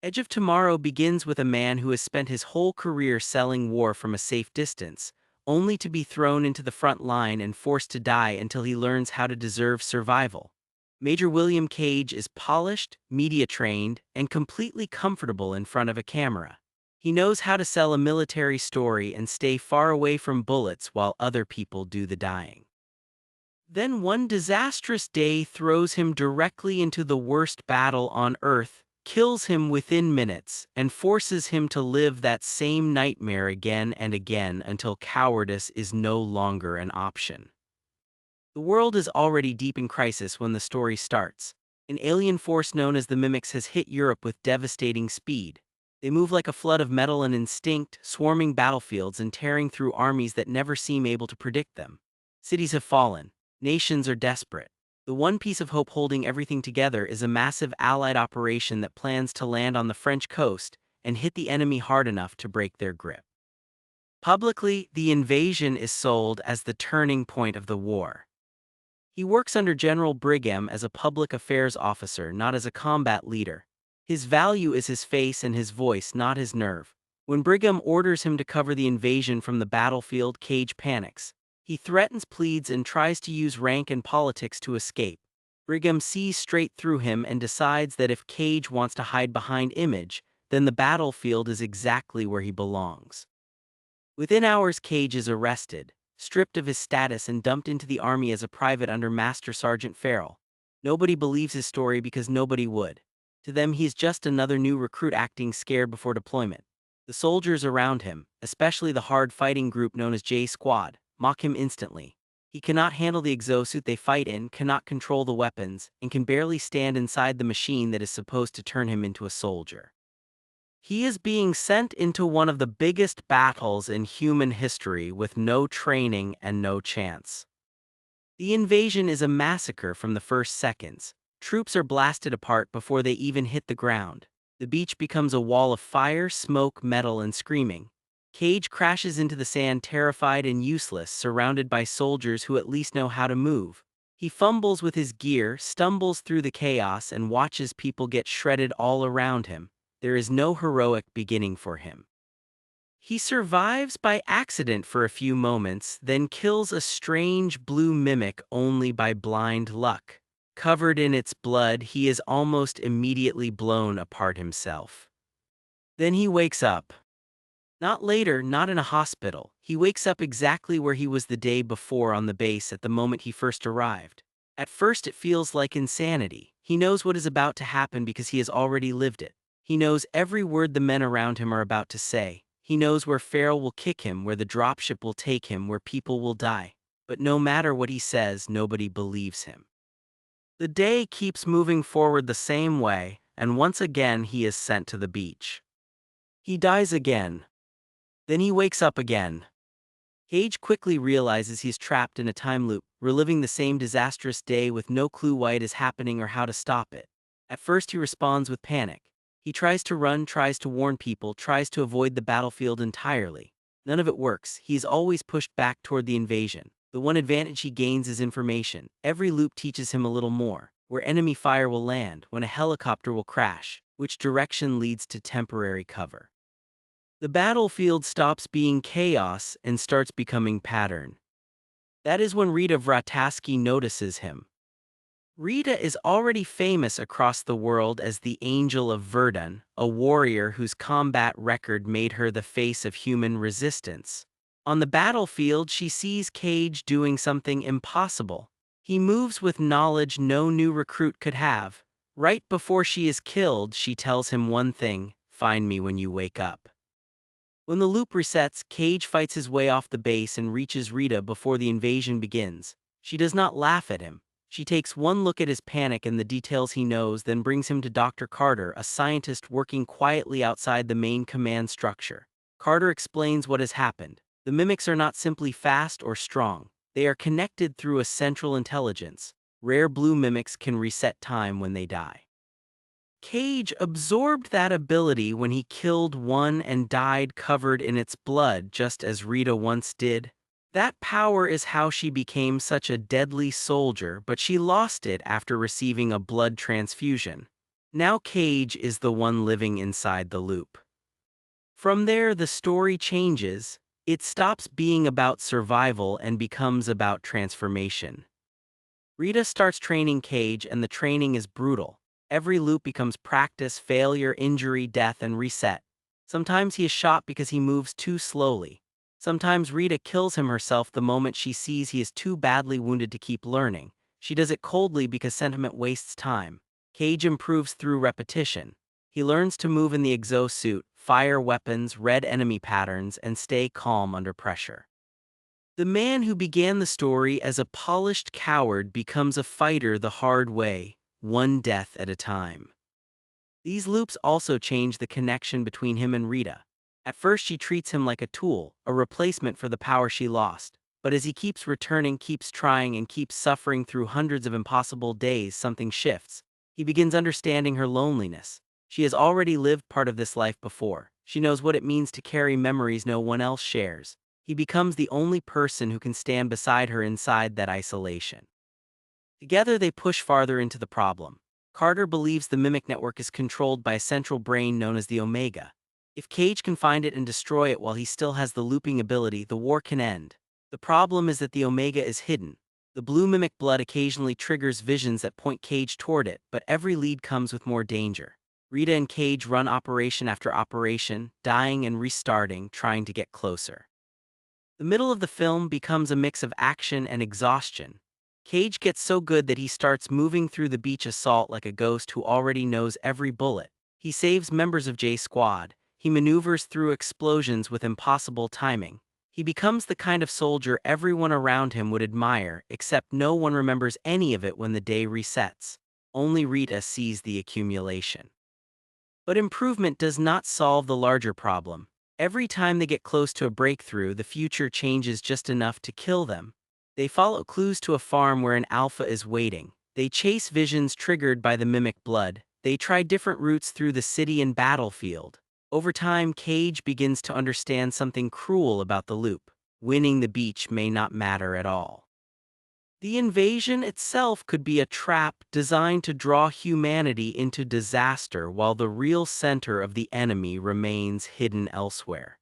Edge of Tomorrow begins with a man who has spent his whole career selling war from a safe distance, only to be thrown into the front line and forced to die until he learns how to deserve survival. Major William Cage is polished, media-trained, and completely comfortable in front of a camera. He knows how to sell a military story and stay far away from bullets while other people do the dying. Then one disastrous day throws him directly into the worst battle on Earth, kills him within minutes, and forces him to live that same nightmare again and again until cowardice is no longer an option. The world is already deep in crisis when the story starts. An alien force known as the Mimics has hit Europe with devastating speed. They move like a flood of metal and instinct, swarming battlefields and tearing through armies that never seem able to predict them. Cities have fallen. Nations are desperate. The one piece of hope holding everything together is a massive Allied operation that plans to land on the French coast and hit the enemy hard enough to break their grip. Publicly, the invasion is sold as the turning point of the war. He works under General Brigham as a public affairs officer, not as a combat leader. His value is his face and his voice, not his nerve. When Brigham orders him to cover the invasion from the battlefield, Cage panics. He threatens, pleads, and tries to use rank and politics to escape. Brigham sees straight through him and decides that if Cage wants to hide behind image, then the battlefield is exactly where he belongs. Within hours, Cage is arrested, stripped of his status and dumped into the army as a private under Master Sergeant Farrell. Nobody believes his story because nobody would. To them, he's just another new recruit acting scared before deployment. The soldiers around him, especially the hard-fighting group known as J Squad, mock him instantly. He cannot handle the exosuit they fight in, cannot control the weapons, and can barely stand inside the machine that is supposed to turn him into a soldier. He is being sent into one of the biggest battles in human history with no training and no chance. The invasion is a massacre from the first seconds. Troops are blasted apart before they even hit the ground. The beach becomes a wall of fire, smoke, metal, and screaming. Cage crashes into the sand terrified and useless, surrounded by soldiers who at least know how to move. He fumbles with his gear, stumbles through the chaos, and watches people get shredded all around him. There is no heroic beginning for him. He survives by accident for a few moments, then kills a strange blue mimic only by blind luck. Covered in its blood, he is almost immediately blown apart himself. Then he wakes up. Not later, not in a hospital. He wakes up exactly where he was the day before on the base at the moment he first arrived. At first it feels like insanity. He knows what is about to happen because he has already lived it. He knows every word the men around him are about to say. He knows where Farrell will kick him, where the dropship will take him, where people will die. But no matter what he says, nobody believes him. The day keeps moving forward the same way, and once again he is sent to the beach. He dies again. Then he wakes up again. Cage quickly realizes he's trapped in a time loop, reliving the same disastrous day with no clue why it is happening or how to stop it. At first he responds with panic. He tries to run, tries to warn people, tries to avoid the battlefield entirely. None of it works. He is always pushed back toward the invasion. The one advantage he gains is information. Every loop teaches him a little more. Where enemy fire will land, when a helicopter will crash, which direction leads to temporary cover. The battlefield stops being chaos and starts becoming pattern. That is when Rita Vrataski notices him. Rita is already famous across the world as the Angel of Verdun, a warrior whose combat record made her the face of human resistance. On the battlefield, she sees Cage doing something impossible. He moves with knowledge no new recruit could have. Right before she is killed, she tells him one thing: find me when you wake up. When the loop resets, Cage fights his way off the base and reaches Rita before the invasion begins. She does not laugh at him. She takes one look at his panic and the details he knows, then brings him to Dr. Carter, a scientist working quietly outside the main command structure. Carter explains what has happened. The mimics are not simply fast or strong. They are connected through a central intelligence. Rare blue mimics can reset time when they die. Cage absorbed that ability when he killed one and died covered in its blood, just as Rita once did. That power is how she became such a deadly soldier, but she lost it after receiving a blood transfusion. Now Cage is the one living inside the loop. From there, the story changes. It stops being about survival and becomes about transformation. Rita starts training Cage, and the training is brutal. Every loop becomes practice, failure, injury, death, and reset. Sometimes he is shot because he moves too slowly. Sometimes Rita kills him herself the moment she sees he is too badly wounded to keep learning. She does it coldly because sentiment wastes time. Cage improves through repetition. He learns to move in the exosuit, fire weapons, read enemy patterns, and stay calm under pressure. The man who began the story as a polished coward becomes a fighter the hard way, one death at a time. These loops also change the connection between him and Rita. At first she treats him like a tool, a replacement for the power she lost. But as he keeps returning, keeps trying, and keeps suffering through hundreds of impossible days, something shifts. He begins understanding her loneliness. She has already lived part of this life before. She knows what it means to carry memories no one else shares. He becomes the only person who can stand beside her inside that isolation. Together they push farther into the problem. Carter believes the Mimic Network is controlled by a central brain known as the Omega. If Cage can find it and destroy it while he still has the looping ability, the war can end. The problem is that the Omega is hidden. The blue Mimic blood occasionally triggers visions that point Cage toward it, but every lead comes with more danger. Rita and Cage run operation after operation, dying and restarting, trying to get closer. The middle of the film becomes a mix of action and exhaustion. Cage gets so good that he starts moving through the beach assault like a ghost who already knows every bullet. He saves members of J's squad. He maneuvers through explosions with impossible timing. He becomes the kind of soldier everyone around him would admire, except no one remembers any of it when the day resets. Only Rita sees the accumulation. But improvement does not solve the larger problem. Every time they get close to a breakthrough, the future changes just enough to kill them. They follow clues to a farm where an alpha is waiting. They chase visions triggered by the mimic blood. They try different routes through the city and battlefield. Over time, Cage begins to understand something cruel about the loop. Winning the beach may not matter at all. The invasion itself could be a trap designed to draw humanity into disaster while the real center of the enemy remains hidden elsewhere.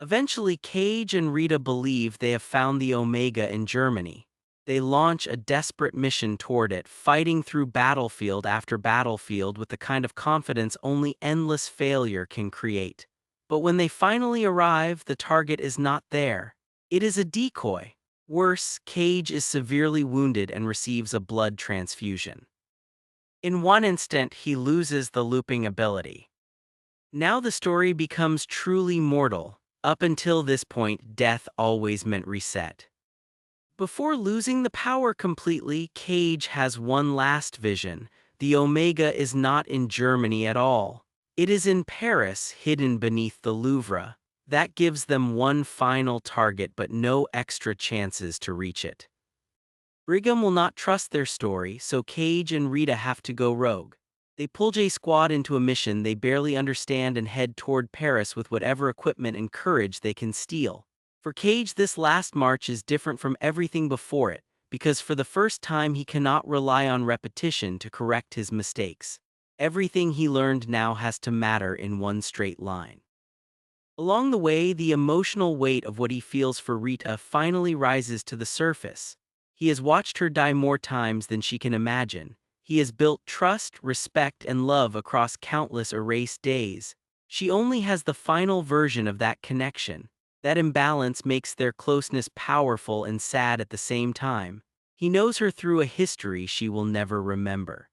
Eventually, Cage and Rita believe they have found the Omega in Germany. They launch a desperate mission toward it, fighting through battlefield after battlefield with the kind of confidence only endless failure can create. But when they finally arrive, the target is not there. It is a decoy. Worse, Cage is severely wounded and receives a blood transfusion. In one instant, he loses the looping ability. Now the story becomes truly mortal. Up until this point, death always meant reset. Before losing the power completely, Cage has one last vision. The Omega is not in Germany at all. It is in Paris, hidden beneath the Louvre. That gives them one final target but no extra chances to reach it. Brigham will not trust their story, so Cage and Rita have to go rogue. They pull J Squad into a mission they barely understand and head toward Paris with whatever equipment and courage they can steal. For Cage, this last march is different from everything before it, because for the first time he cannot rely on repetition to correct his mistakes. Everything he learned now has to matter in one straight line. Along the way, the emotional weight of what he feels for Rita finally rises to the surface. He has watched her die more times than she can imagine. He has built trust, respect, and love across countless erased days. She only has the final version of that connection. That imbalance makes their closeness powerful and sad at the same time. He knows her through a history she will never remember.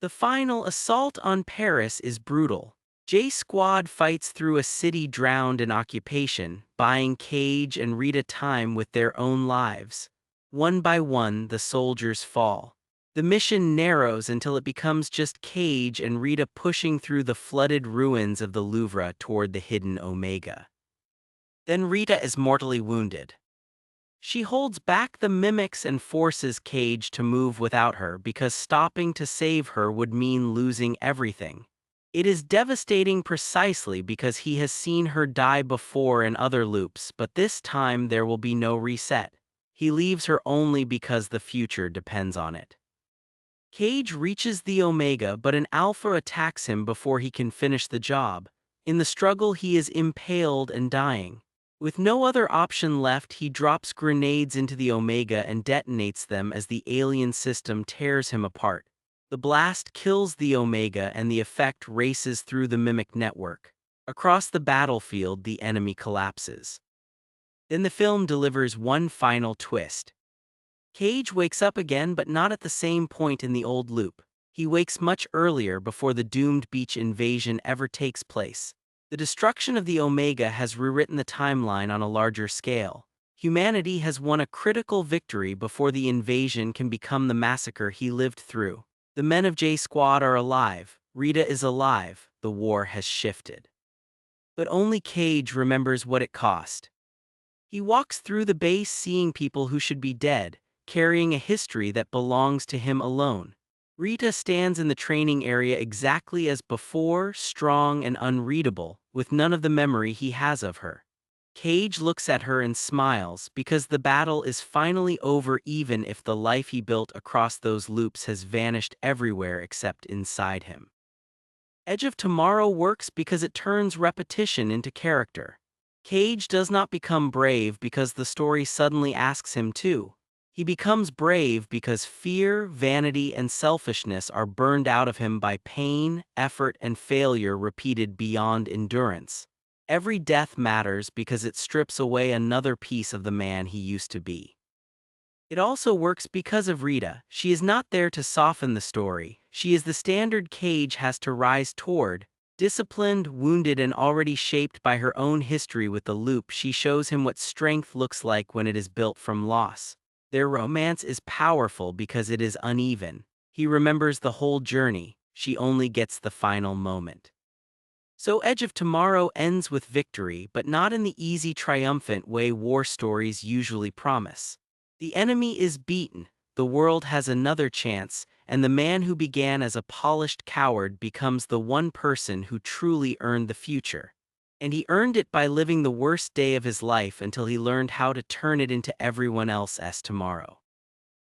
The final assault on Paris is brutal. J Squad fights through a city drowned in occupation, buying Cage and Rita time with their own lives. One by one, the soldiers fall. The mission narrows until it becomes just Cage and Rita pushing through the flooded ruins of the Louvre toward the hidden Omega. Then Rita is mortally wounded. She holds back the mimics and forces Cage to move without her because stopping to save her would mean losing everything. It is devastating precisely because he has seen her die before in other loops, but this time there will be no reset. He leaves her only because the future depends on it. Cage reaches the Omega, but an Alpha attacks him before he can finish the job. In the struggle, he is impaled and dying. With no other option left, he drops grenades into the Omega and detonates them as the alien system tears him apart. The blast kills the Omega and the effect races through the Mimic network. Across the battlefield, the enemy collapses. Then the film delivers one final twist. Cage wakes up again, but not at the same point in the old loop. He wakes much earlier, before the doomed beach invasion ever takes place. The destruction of the Omega has rewritten the timeline on a larger scale. Humanity has won a critical victory before the invasion can become the massacre he lived through. The men of J Squad are alive. Rita is alive. The war has shifted. But only Cage remembers what it cost. He walks through the base seeing people who should be dead, carrying a history that belongs to him alone. Rita stands in the training area exactly as before, strong and unreadable, with none of the memory he has of her. Cage looks at her and smiles, because the battle is finally over, even if the life he built across those loops has vanished everywhere except inside him. Edge of Tomorrow works because it turns repetition into character. Cage does not become brave because the story suddenly asks him to. He becomes brave because fear, vanity, and selfishness are burned out of him by pain, effort, and failure repeated beyond endurance. Every death matters because it strips away another piece of the man he used to be. It also works because of Rita. She is not there to soften the story. She is the standard Cage has to rise toward. Disciplined, wounded, and already shaped by her own history with the loop, she shows him what strength looks like when it is built from loss. Their romance is powerful because it is uneven. He remembers the whole journey. She only gets the final moment. So Edge of Tomorrow ends with victory, but not in the easy, triumphant way war stories usually promise. The enemy is beaten, the world has another chance, and the man who began as a polished coward becomes the one person who truly earned the future. And he earned it by living the worst day of his life until he learned how to turn it into everyone else's tomorrow.